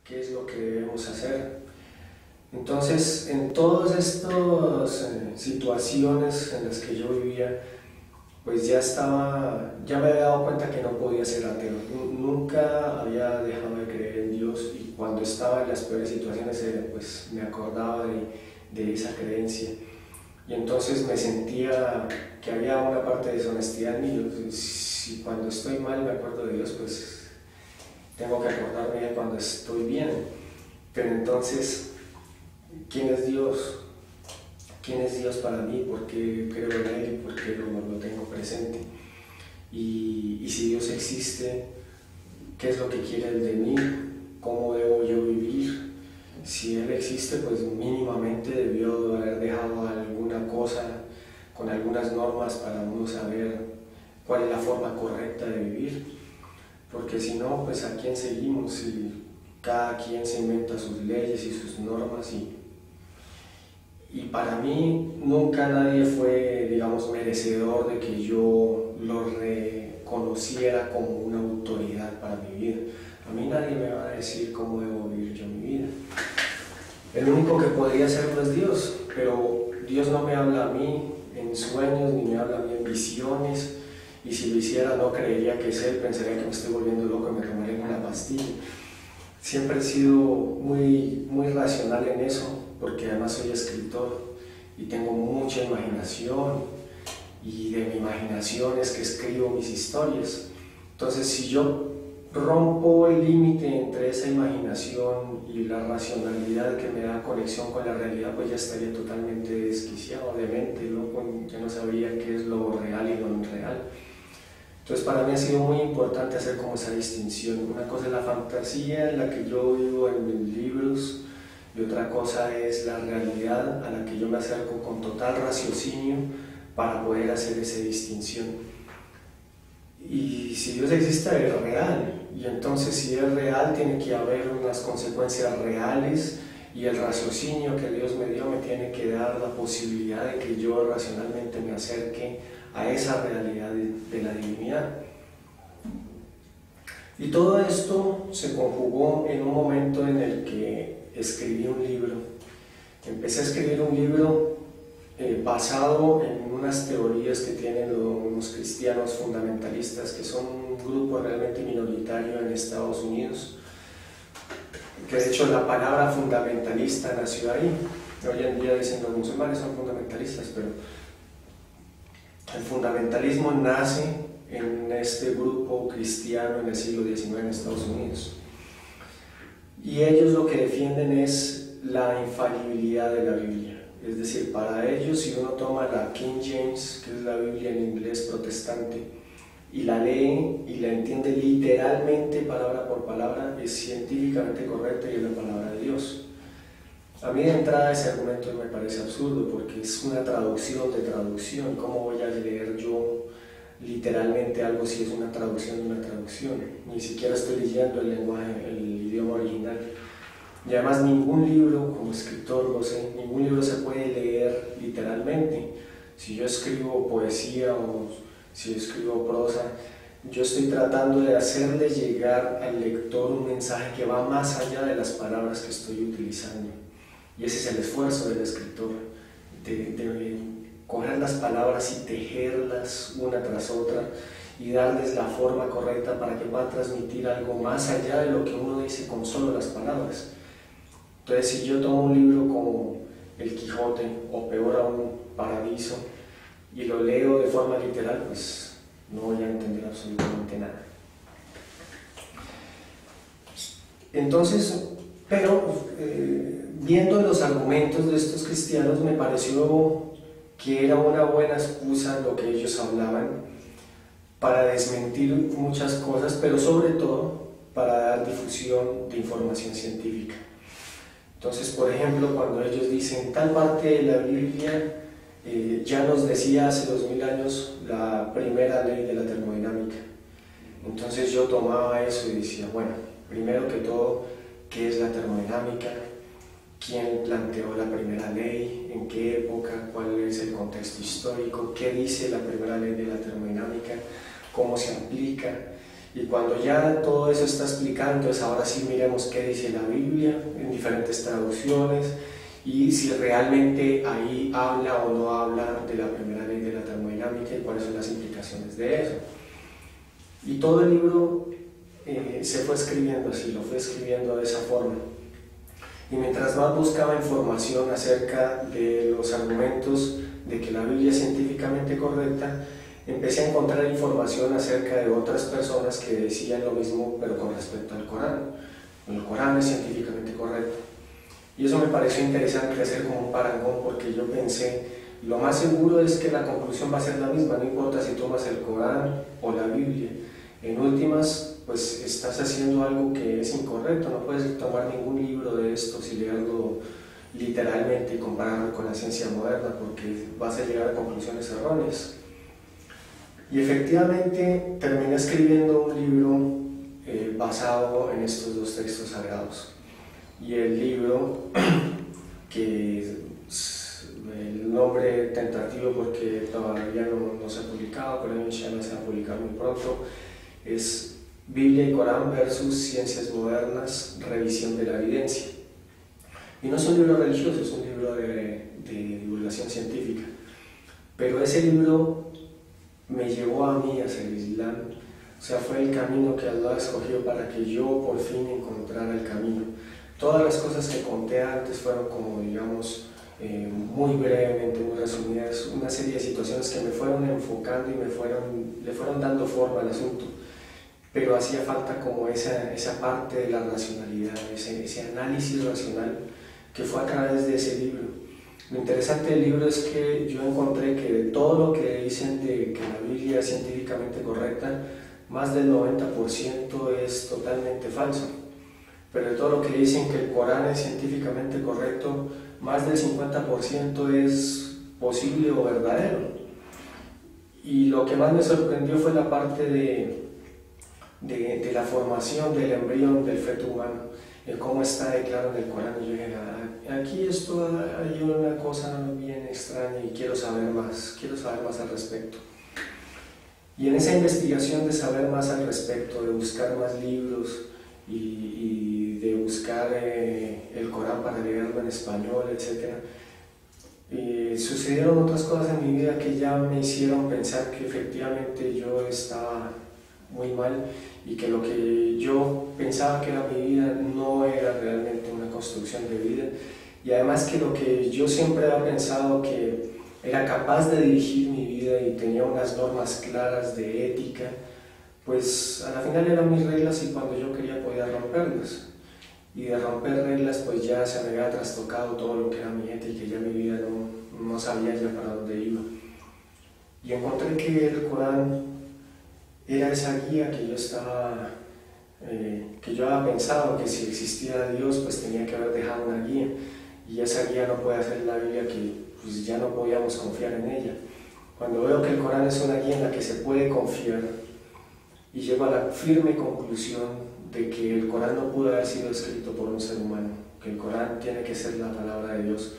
qué es lo que debemos hacer. Entonces, en todas estas situaciones en las que yo vivía, pues ya me había dado cuenta que no podía ser ateo. Nunca había dejado de creer en Dios, y cuando estaba en las peores situaciones, pues me acordaba de esa creencia. Y entonces me sentía que había una parte de deshonestidad en mí. Si cuando estoy mal me acuerdo de Dios, pues tengo que acordarme de cuando estoy bien. Pero entonces, ¿quién es Dios? ¿Quién es Dios para mí? ¿Por qué creo en Él y por qué lo tengo presente? Y si Dios existe, ¿qué es lo que quiere Él de mí? ¿Cómo debo yo vivir? Si Él existe, pues mínimamente debió haber dejado alguna cosa con algunas normas para uno saber cuál es la forma correcta de vivir. Porque si no, pues ¿a quién seguimos? Y cada quien se inventa sus leyes y sus normas, y para mí nunca nadie fue, digamos, merecedor de que yo lo reconociera como una autoridad para mi vida. A mí nadie me va a decir cómo debo vivir yo mi vida. El único que podría hacerlo es Dios, pero Dios no me habla a mí en sueños, ni me habla a mí en visiones, y si lo hiciera no creería que es Él, pensaría que me estoy volviendo loco y me tomaría una pastilla. Siempre he sido muy racional en eso, porque además soy escritor y tengo mucha imaginación, y de mi imaginación es que escribo mis historias. Entonces, si yo rompo el límite entre esa imaginación y la racionalidad que me da conexión con la realidad, pues ya estaría totalmente desquiciado, demente, loco, ya no sabría qué es lo real y lo irreal. Entonces, para mí ha sido muy importante hacer como esa distinción. Una cosa es la fantasía en la que yo vivo en mis libros, y otra cosa es la realidad a la que yo me acerco con total raciocinio para poder hacer esa distinción. Y si Dios existe, es real, y entonces si es real tiene que haber unas consecuencias reales, y el raciocinio que Dios me dio me tiene que dar la posibilidad de que yo racionalmente me acerque a esa realidad de la divinidad. Y todo esto se conjugó en un momento en el que escribí un libro. Empecé a escribir un libro basado en unas teorías que tienen los cristianos fundamentalistas, que son un grupo realmente minoritario en Estados Unidos, que de hecho la palabra fundamentalista nació ahí. Hoy en día dicen los musulmanes son fundamentalistas, pero el fundamentalismo nace en este grupo cristiano en el siglo XIX en Estados Unidos. Y ellos lo que defienden es la infalibilidad de la Biblia. Es decir, para ellos, si uno toma la King James, que es la Biblia en inglés protestante, y la lee y la entiende literalmente, palabra por palabra, es científicamente correcta y es la palabra de Dios. A mí de entrada ese argumento me parece absurdo, porque es una traducción de traducción. ¿Cómo voy a leer yo literalmente algo si es una traducción de una traducción? Ni siquiera estoy leyendo el lenguaje, el idioma original. Y además ningún libro, como escritor lo sé, ningún libro se puede leer literalmente. Si yo escribo poesía o si yo escribo prosa, yo estoy tratando de hacerle llegar al lector un mensaje que va más allá de las palabras que estoy utilizando. Y ese es el esfuerzo del escritor, de coger las palabras y tejerlas una tras otra y darles la forma correcta para que puedan transmitir algo más allá de lo que uno dice con solo las palabras. Entonces, si yo tomo un libro como El Quijote, o peor aún, Paradiso, y lo leo de forma literal, pues no voy a entender absolutamente nada. Entonces, pero viendo los argumentos de estos cristianos, me pareció que era una buena excusa lo que ellos hablaban para desmentir muchas cosas, pero sobre todo para dar difusión de información científica. Entonces, por ejemplo, cuando ellos dicen tal parte de la Biblia ya nos decía hace 2000 años la primera ley de la termodinámica. Entonces yo tomaba eso y decía, bueno, primero que todo, ¿qué es la termodinámica? ¿Quién planteó la primera ley? ¿En qué época? ¿Cuál es el contexto histórico? ¿Qué dice la primera ley de la termodinámica? ¿Cómo se aplica? Y cuando ya todo eso está explicado, entonces ahora sí miremos qué dice la Biblia en diferentes traducciones y si realmente ahí habla o no habla de la primera ley de la termodinámica y cuáles son las implicaciones de eso. Y todo el libro se fue escribiendo así, lo fue escribiendo de esa forma. Y mientras más buscaba información acerca de los argumentos de que la Biblia es científicamente correcta, empecé a encontrar información acerca de otras personas que decían lo mismo, pero con respecto al Corán. El Corán es científicamente correcto. Y eso me pareció interesante hacer como un parangón, porque yo pensé, lo más seguro es que la conclusión va a ser la misma, no importa si tomas el Corán o la Biblia. En últimas, pues estás haciendo algo que es incorrecto, no puedes tomar ningún libro de estos y leerlo literalmente y compararlo con la ciencia moderna, porque vas a llegar a conclusiones erróneas. Y efectivamente terminé escribiendo un libro basado en estos dos textos sagrados. Y el libro, que el nombre tentativo porque todavía no se ha publicado, pero inshallah se va a publicar muy pronto, es Biblia y Corán versus Ciencias Modernas, Revisión de la Evidencia. Y no es un libro religioso, es un libro de divulgación científica. Pero ese libro me llevó a mí hacia el Islam, o sea, fue el camino que Allah escogió para que yo por fin encontrara el camino. Todas las cosas que conté antes fueron como, digamos, muy brevemente, muy resumidas, una serie de situaciones que me fueron enfocando y le fueron dando forma al asunto. Pero hacía falta como esa parte de la racionalidad, ese análisis racional que fue a través de ese libro. Lo interesante del libro es que yo encontré que de todo lo que dicen de que la Biblia es científicamente correcta, más del 90% es totalmente falso. Pero de todo lo que dicen que el Corán es científicamente correcto, más del 50% es posible o verdadero. Y lo que más me sorprendió fue la parte de la formación del embrión del feto humano, cómo está declarado en el Corán. Y yo dije, aquí esto hay una cosa bien extraña y quiero saber más al respecto. Y en esa investigación de saber más al respecto, de buscar más libros y de buscar el Corán para leerlo en español, etc., sucedieron otras cosas en mi vida que ya me hicieron pensar que efectivamente yo estaba muy mal y que lo que yo pensaba que era mi vida no era realmente una construcción de vida, y además que lo que yo siempre había pensado que era capaz de dirigir mi vida y tenía unas normas claras de ética, pues a la final eran mis reglas y cuando yo quería podía romperlas. Y de romper reglas pues ya se me había trastocado todo lo que era mi ética y ya mi vida no sabía ya para dónde iba. Y encontré que el Corán era esa guía que yo estaba, que yo había pensado que si existía Dios pues tenía que haber dejado una guía, y esa guía no puede ser la Biblia, que pues ya no podíamos confiar en ella. Cuando veo que el Corán es una guía en la que se puede confiar y llego a la firme conclusión de que el Corán no pudo haber sido escrito por un ser humano, que el Corán tiene que ser la palabra de Dios,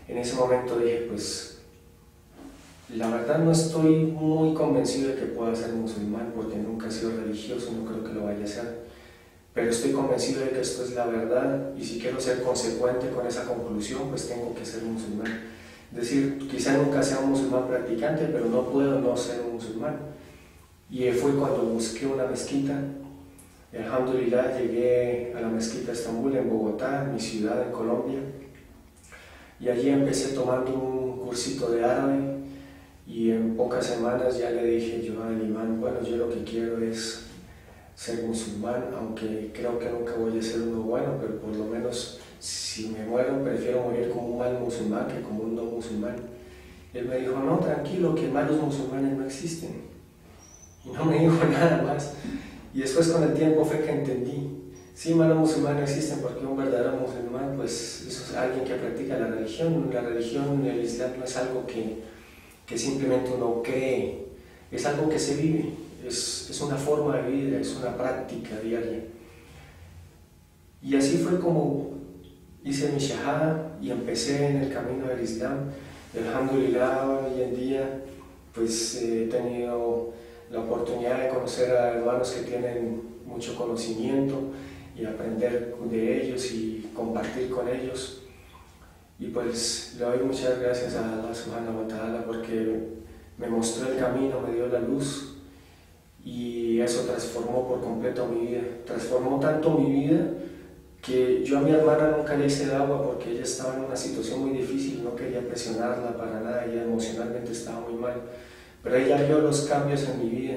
en ese momento dije, pues la verdad no estoy muy convencido de que pueda ser musulmán porque nunca he sido religioso, no creo que lo vaya a ser, pero estoy convencido de que esto es la verdad y si quiero ser consecuente con esa conclusión pues tengo que ser musulmán. Es decir, quizá nunca sea un musulmán practicante, pero no puedo no ser un musulmán. Y fue cuando busqué una mezquita. Alhamdulillah, llegué a la mezquita de Estambul, en Bogotá, mi ciudad, en Colombia, y allí empecé tomando un cursito de árabe, y en pocas semanas ya le dije yo al imán, bueno, yo lo que quiero es ser musulmán, aunque creo que nunca voy a ser uno bueno, pero por lo menos si me muero prefiero morir como un mal musulmán que como un no musulmán. Y él me dijo, no, tranquilo, que malos musulmanes no existen, y no me dijo nada más. Y después con el tiempo fue que entendí, sí, malos musulmanes no existen, porque un verdadero musulmán pues eso es alguien que practica la religión. La religión, el Islam, no es algo que simplemente uno cree, es algo que se vive, es una forma de vida, es una práctica diaria. Y así fue como hice mi shahada y empecé en el camino del Islam. Alhamdulillah, hoy en día pues he tenido la oportunidad de conocer a hermanos que tienen mucho conocimiento y aprender de ellos y compartir con ellos. Y pues le doy muchas gracias a Allah Subhanahu wa Ta'ala porque me mostró el camino, me dio la luz y eso transformó por completo mi vida. Transformó tanto mi vida que yo a mi hermana nunca le hice el agua porque ella estaba en una situación muy difícil, no quería presionarla para nada, ella emocionalmente estaba muy mal. Pero ella vio los cambios en mi vida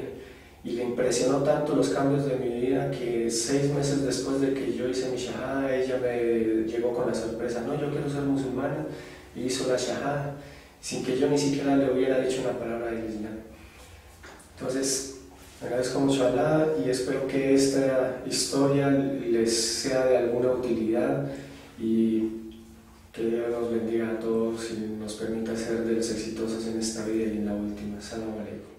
y le impresionó tanto los cambios de mi vida que 6 meses después de que yo hice mi shahada, ella me llegó con la sorpresa: no, yo quiero ser musulmana, y hizo la shahada sin que yo ni siquiera le hubiera dicho una palabra del Islam. Entonces, agradezco mucho a Allah y espero que esta historia les sea de alguna utilidad y que Dios nos bendiga a todos y nos permita ser de los exitosos en esta vida y en la última. Salam alaikum.